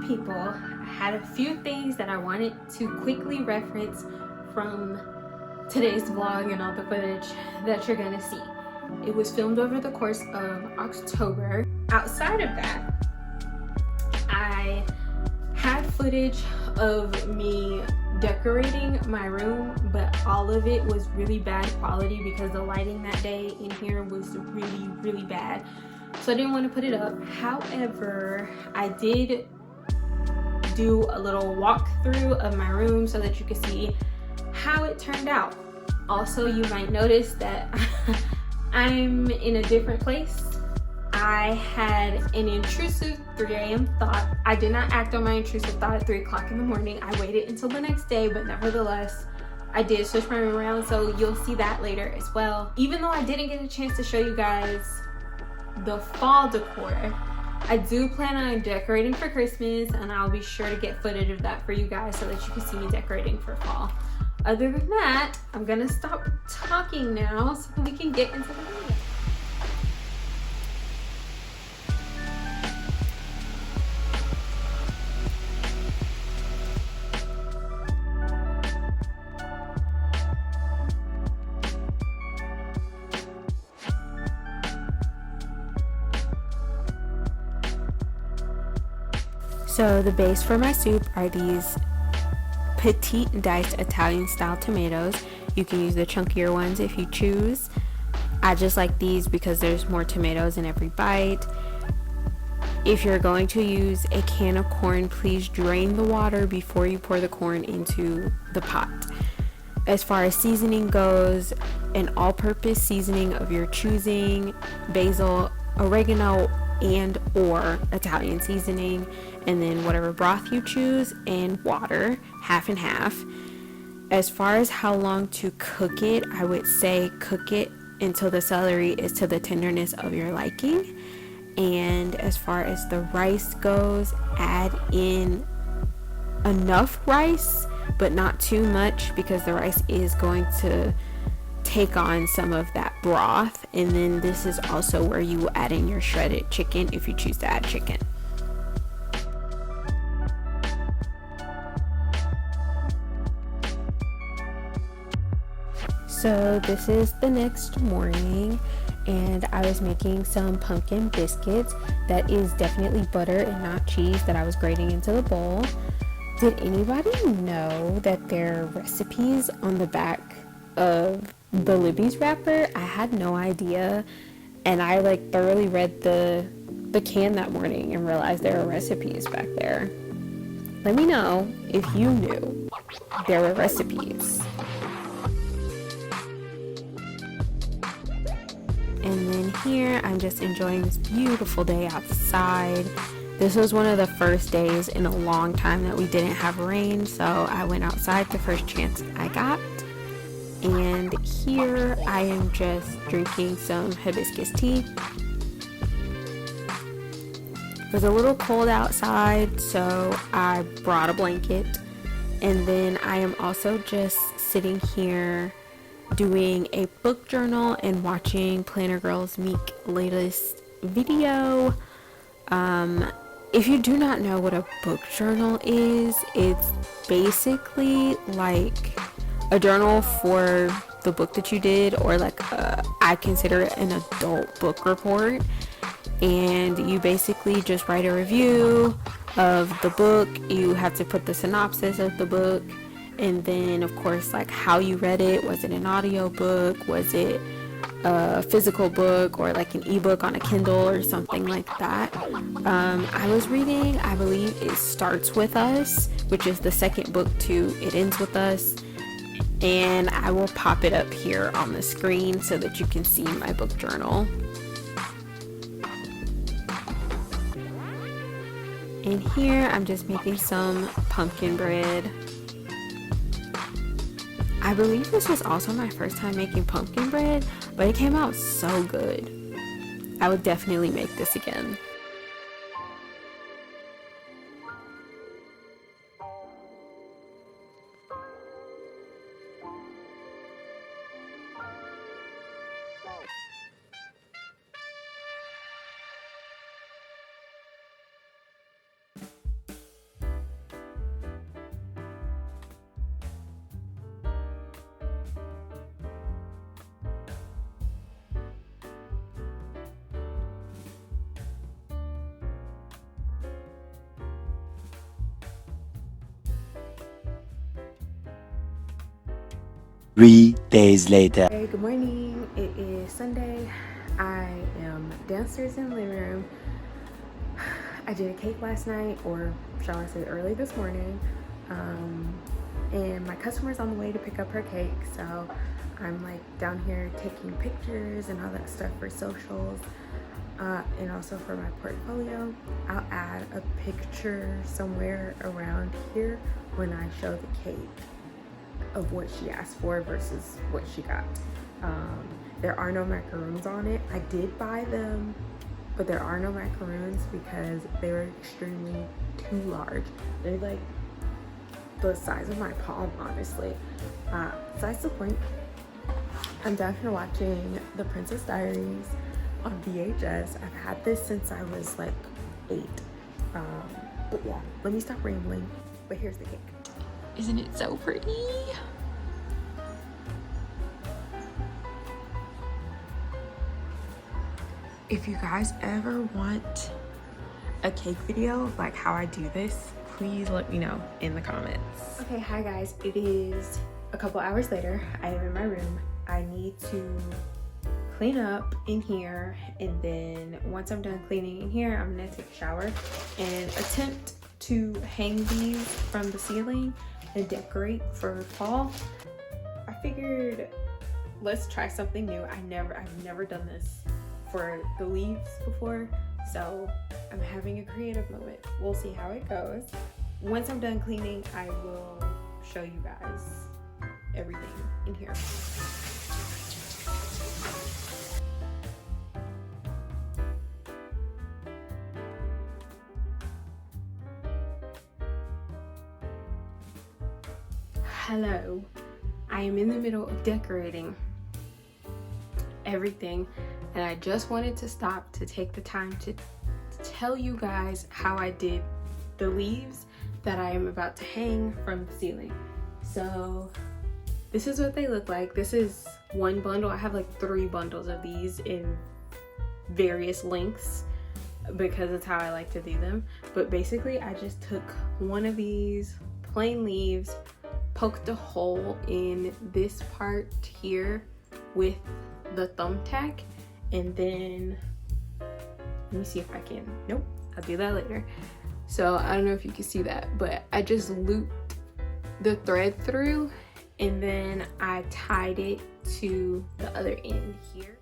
people, I had a few things that I wanted to quickly reference from today's vlog and all the footage that you're gonna see. It was filmed over the course of October. Outside of that, I had footage of me decorating my room, but all of it was really bad quality because the lighting that day in here was really bad, so I didn't want to put it up. However, I did do a little walkthrough of my room so that you can see how it turned out. Also, you might notice that I'm in a different place. I had an intrusive 3 a.m. thought. I did not act on my intrusive thought at 3 o'clock in the morning. I waited until the next day, but nevertheless, I did switch my room around, so you'll see that later as well. Even though I didn't get a chance to show you guys the fall decor, I do plan on decorating for Christmas, and I'll be sure to get footage of that for you guys so that you can see me decorating for fall. Other than that, I'm gonna stop talking now so we can get into the video. So the base for my soup are these petite diced Italian style tomatoes. You can use the chunkier ones if you choose. I just like these because there's more tomatoes in every bite. If you're going to use a can of corn, please drain the water before you pour the corn into the pot. As far as seasoning goes, an all-purpose seasoning of your choosing, basil, oregano, and or Italian seasoning, and then whatever broth you choose, and water, half and half. As far as how long to cook it, I would say cook it until the celery is to the tenderness of your liking. And as far as the rice goes, add in enough rice, but not too much, because the rice is going to take on some of that broth. And then this is also where you will add in your shredded chicken if you choose to add chicken. So this is the next morning, and I was making some pumpkin biscuits. That is definitely butter and not cheese that I was grating into the bowl. Did anybody know that there are recipes on the back of the Libby's wrapper? I had no idea, and I thoroughly read the can that morning and realized there were recipes back there. Let me know if you knew there were recipes. And then here I'm just enjoying this beautiful day outside. This was one of the first days in a long time that we didn't have rain, so I went outside the first chance I got. And here I am just drinking some hibiscus tea. It was a little cold outside, so I brought a blanket. And then I am also just sitting here doing a book journal and watching Planner Girl's Meek latest video. If you do not know what a book journal is, it's basically like a journal for the book that you did, or I consider it an adult book report. And you basically just write a review of the book. You have to put the synopsis of the book, and then of course how you read it. Was it an audio book? Was it a physical book, or an ebook on a Kindle or something like that? I was reading, I believe it starts with Us, which is the second book to It Ends With Us, and I will pop it up here on the screen so that you can see my book journal. And here I'm just making some pumpkin bread. I believe this was also my first time making pumpkin bread, but it came out so good. I would definitely make this again. 3 days later. Hey, good morning. It is Sunday. I am downstairs in the living room. I did a cake last night, or shall I say early this morning. And my customer's on the way to pick up her cake, so I'm like down here taking pictures and all that stuff for socials, and also for my portfolio. I'll add a picture somewhere around here when I show the cake of what she asked for versus what she got. There are no macaroons on it. I did buy them, but there are no macaroons because they were extremely too large. They're like the size of my palm, honestly. Besides the point, I'm down here watching The Princess Diaries on VHS. I've had this since I was like 8. But yeah, let me stop rambling. But here's the cake. Isn't it so pretty? If you guys ever want a cake video like how I do this, please let me know in the comments. Okay, hi guys. It is a couple hours later. I am in my room. I need to clean up in here, and then once I'm done cleaning in here, I'm gonna take a shower and attempt to hang these from the ceiling and decorate for fall. I figured let's try something new. I've never done this for the leaves before, so I'm having a creative moment. We'll see how it goes. Once I'm done cleaning, I will show you guys everything in here. Hello, I am in the middle of decorating everything, and I just wanted to stop to take the time to tell you guys how I did the leaves that I am about to hang from the ceiling. So this is what they look like. This is one bundle. I have like 3 bundles of these in various lengths because it's how I like to do them. But basically I just took one of these plain leaves, poked a hole in this part here with the thumbtack, and then let me see if I can. Nope, I'll do that later. So I don't know if you can see that, but I just looped the thread through, and then I tied it to the other end here.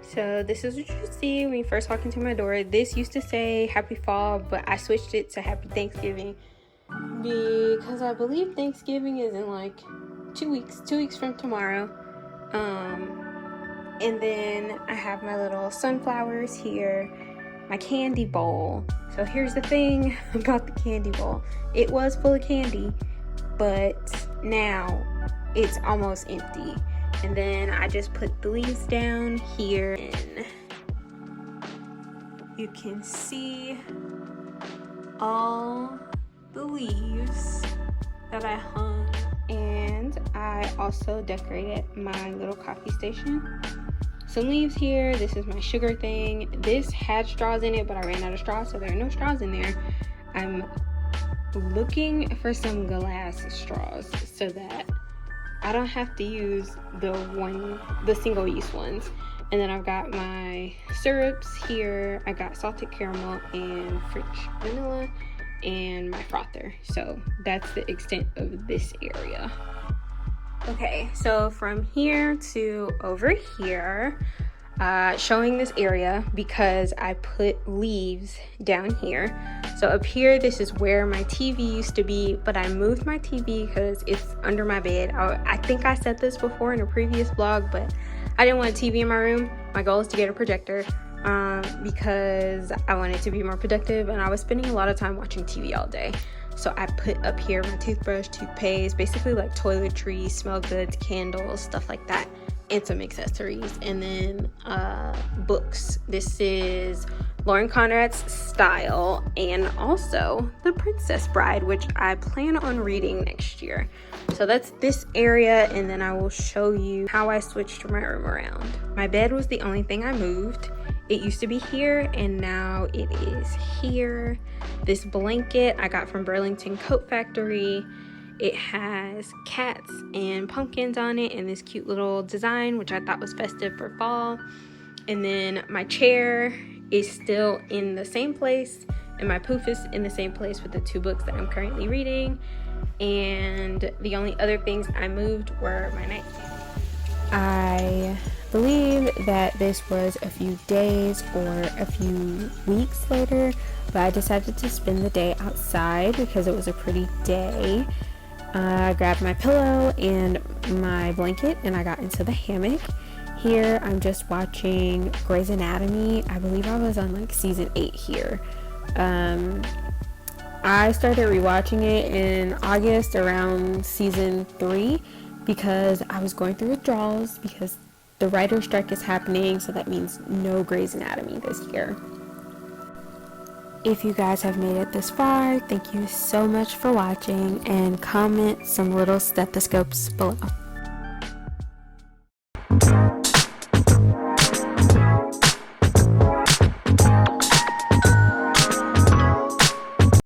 So this is what you see when you first walk into my door. This used to say Happy Fall, but I switched it to Happy Thanksgiving because I believe Thanksgiving is in like 2 weeks from tomorrow. And then I have my little sunflowers here, my candy bowl. So here's the thing about the candy bowl. It was full of candy, but now it's almost empty. And then I just put the leaves down here, and you can see all the leaves that I hung. And I also decorated my little coffee station. Some leaves here. This is my sugar thing. This had straws in it, but I ran out of straws, so there are no straws in there. I'm looking for some glass straws so that I don't have to use the single use ones. And then I've got my syrups here. I got salted caramel and French vanilla and my frother. So that's the extent of this area. Okay, so from here to over here, showing this area because I put leaves down here. So up here, this is where my TV used to be, but I moved my TV because it's under my bed. I think I said this before in a previous vlog, but I didn't want a TV in my room. My goal is to get a projector because I wanted to be more productive, and I was spending a lot of time watching TV all day. So I put up here my toothbrush, toothpaste, basically like toiletries, smell goods, candles, stuff like that, and some accessories. And then books. This is Lauren Conrad's Style, and also The Princess Bride, which I plan on reading next year. So that's this area, and then I will show you how I switched my room around. My bed was the only thing I moved. It used to be here, and now it is here. This blanket I got from Burlington Coat Factory, It has cats and pumpkins on it and this cute little design, which I thought was festive for fall. And then my chair is still in the same place, and my poof is in the same place with the 2 books that I'm currently reading. And the only other things I moved were my nightstand. I believe that this was a few days or a few weeks later, but I decided to spend the day outside because it was a pretty day. I grabbed my pillow and my blanket and I got into the hammock. Here I'm just watching Grey's Anatomy. I believe I was on like season 8 here. I started rewatching it in August around season 3 because I was going through withdrawals because the writer's strike is happening, so that means no Grey's Anatomy this year. If you guys have made it this far, thank you so much for watching, and comment some little stethoscopes below.